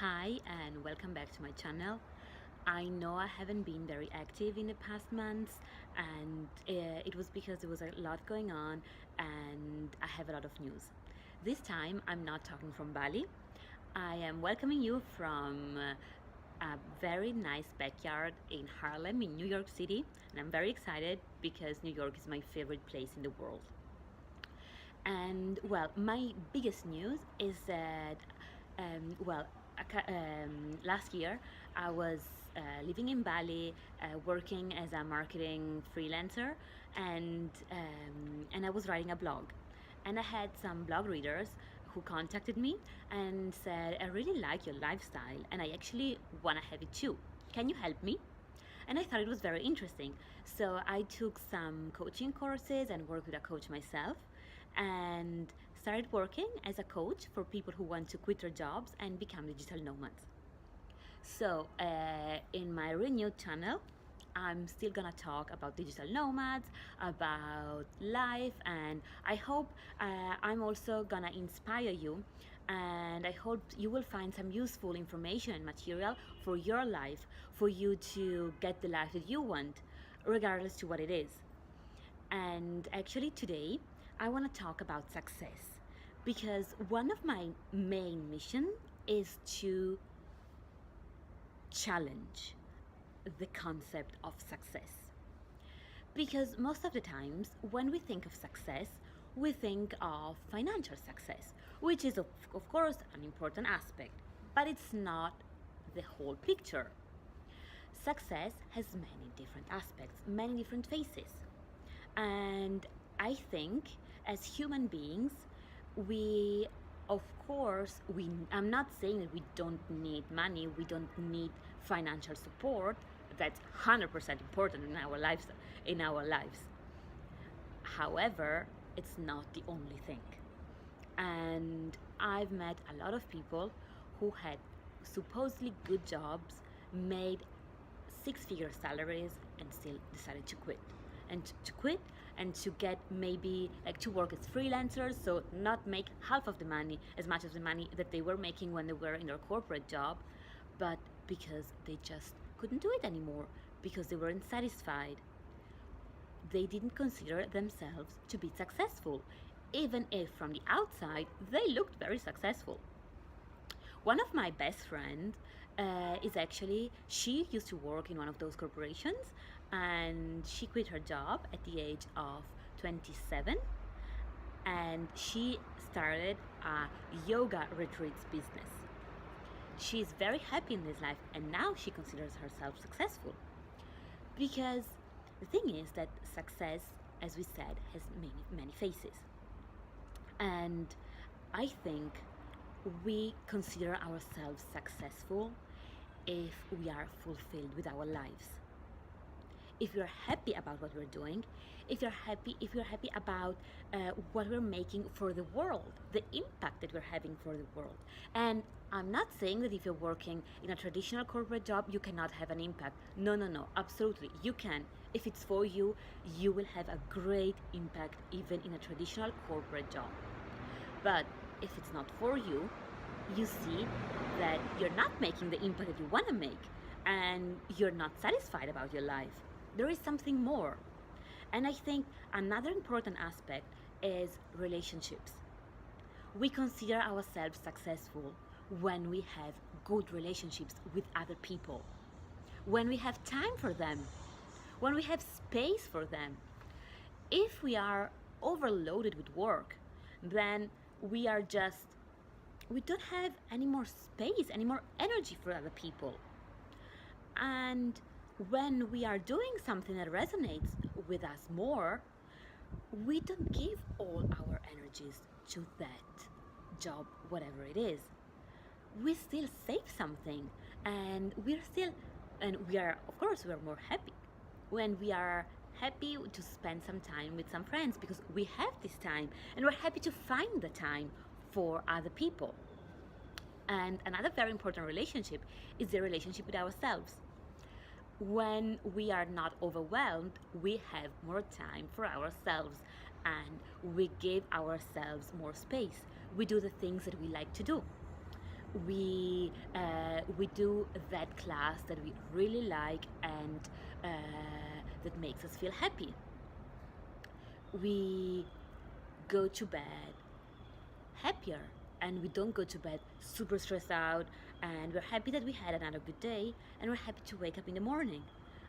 Hi and welcome back to my channel. I know I haven't been very active in the past months, and it was because there was a lot going on and I have a lot of news. This time I'm not talking from Bali. I am welcoming you from a very nice backyard in Harlem in New York City, and I'm very excited because New York is my favorite place in the world. And well, my biggest news is that, well, last year I was living in Bali, working as a marketing freelancer, and I was writing a blog, and I had some blog readers who contacted me and said, "I really like your lifestyle, and I actually want to have it too. Can you help me?" And I thought it was very interesting. So I took some coaching courses and worked with a coach myself and started working as a coach for people who want to quit their jobs and become digital nomads. So in my renewed channel, I'm still gonna talk about digital nomads, about life, and I hope I'm also gonna inspire you, and I hope you will find some useful information and material for your life, for you to get the life that you want, regardless to what it is. And actually today, I want to talk about success because one of my main mission is to challenge the concept of success. Because most of the times when we think of success, we think of financial success, which is of course an important aspect, but it's not the whole picture. Success has many different aspects, many different faces. And I think as human beings, we of course we I'm not saying that we don't need money, we don't need financial support. That's 100% important in our lives. However, it's not the only thing. And I've met a lot of people who had supposedly good jobs, made six-figure salaries, and still decided to quit. And to quit and to get maybe like to work as freelancers, so not make half of the money, as much of the money that they were making when they were in their corporate job, but because they just couldn't do it anymore, because they weren't satisfied. They didn't consider themselves to be successful, even if from the outside they looked very successful. One of my best friends is actually, she used to work in one of those corporations, and she quit her job at the age of 27, and she started a yoga retreats business. She is very happy in this life, and now she considers herself successful. Because the thing is that success, as we said, has many faces. And I think we consider ourselves successful if we are fulfilled with our lives. If you're happy about what we're doing, if you're happy about what we're making for the world, the impact that we're having for the world. And I'm not saying that if you're working in a traditional corporate job, you cannot have an impact. No, no, no, absolutely, you can. If it's for you, you will have a great impact even in a traditional corporate job. But if it's not for you, you see that you're not making the impact that you want to make, and you're not satisfied about your life. There is something more. And I think another important aspect is relationships. We consider ourselves successful when we have good relationships with other people, when we have time for them, when we have space for them. If we are overloaded with work, then we don't have any more space, any more energy for other people. And when we are doing something that resonates with us more, we don't give all our energies to that job, whatever it is. We still save something, and we are, of course, we are more happy when we are happy to spend some time with some friends because we have this time, and we're happy to find the time for other people. And another very important relationship is the relationship with ourselves. When we are not overwhelmed, we have more time for ourselves, and we give ourselves more space. We do the things that we like to do. We do that class that we really like and that makes us feel happy. We go to bed happier, and we don't go to bed super stressed out, and we're happy that we had another good day, and we're happy to wake up in the morning.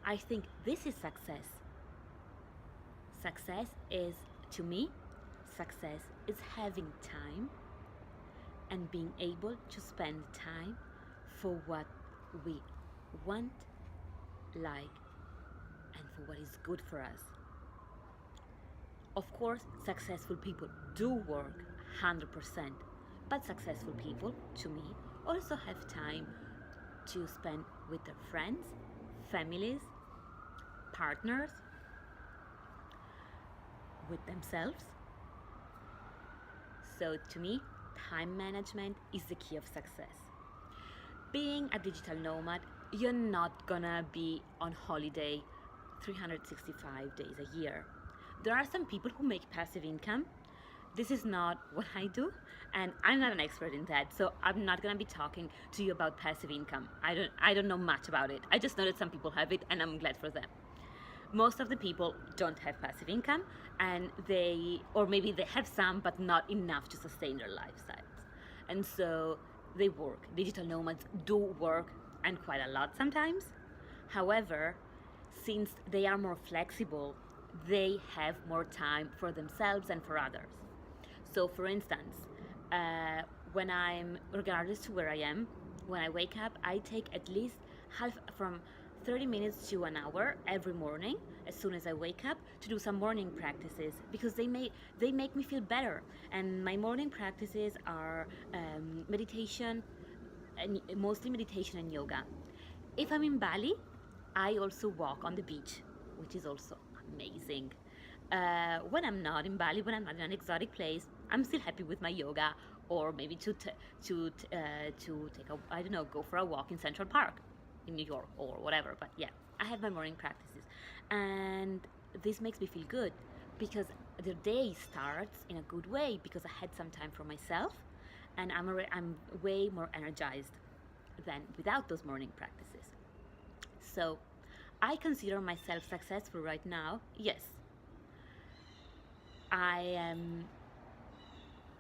I think this is success. Success is, to me, success is having time and being able to spend time for what we want, like, and for what is good for us. Of course, successful people do work 100%, but successful people, to me, also have time to spend with their friends, families, partners, with themselves. So, to me, time management is the key of success. Being a digital nomad, you're not gonna be on holiday 365 days a year. There are some people who make passive income. This is not what I do, and I'm not an expert in that, so I'm not gonna be talking to you about passive income. I don't know much about it. I just know that some people have it, and I'm glad for them. Most of the people don't have passive income, and or maybe they have some, but not enough to sustain their lifestyles. And so they work. Digital nomads do work, and quite a lot sometimes. However, since they are more flexible, they have more time for themselves and for others. So, for instance, regardless to where I am, when I wake up, I take at least from 30 minutes to an hour every morning as soon as I wake up to do some morning practices, because they make me feel better. And my morning practices are meditation, and mostly meditation and yoga. If I'm in Bali, I also walk on the beach, which is also amazing. When I'm not in Bali, when I'm not in an exotic place, I'm still happy with my yoga, or maybe to take a, I don't know, go for a walk in Central Park in New York or whatever. But yeah, I have my morning practices, and this makes me feel good because the day starts in a good way because I had some time for myself, and I'm way more energized than without those morning practices. So I consider myself successful right now. Yes, I am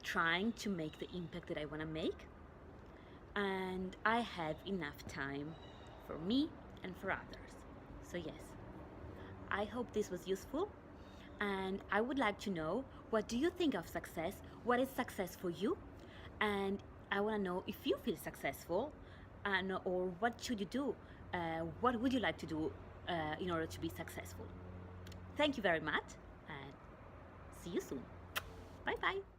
trying to make the impact that I want to make, and I have enough time for me and for others. So, yes, I hope this was useful, and I would like to know, what do you think of success? What is success for you? And I want to know if you feel successful, or what should you do? What would you like to do in order to be successful? Thank you very much, and see you soon. Bye bye.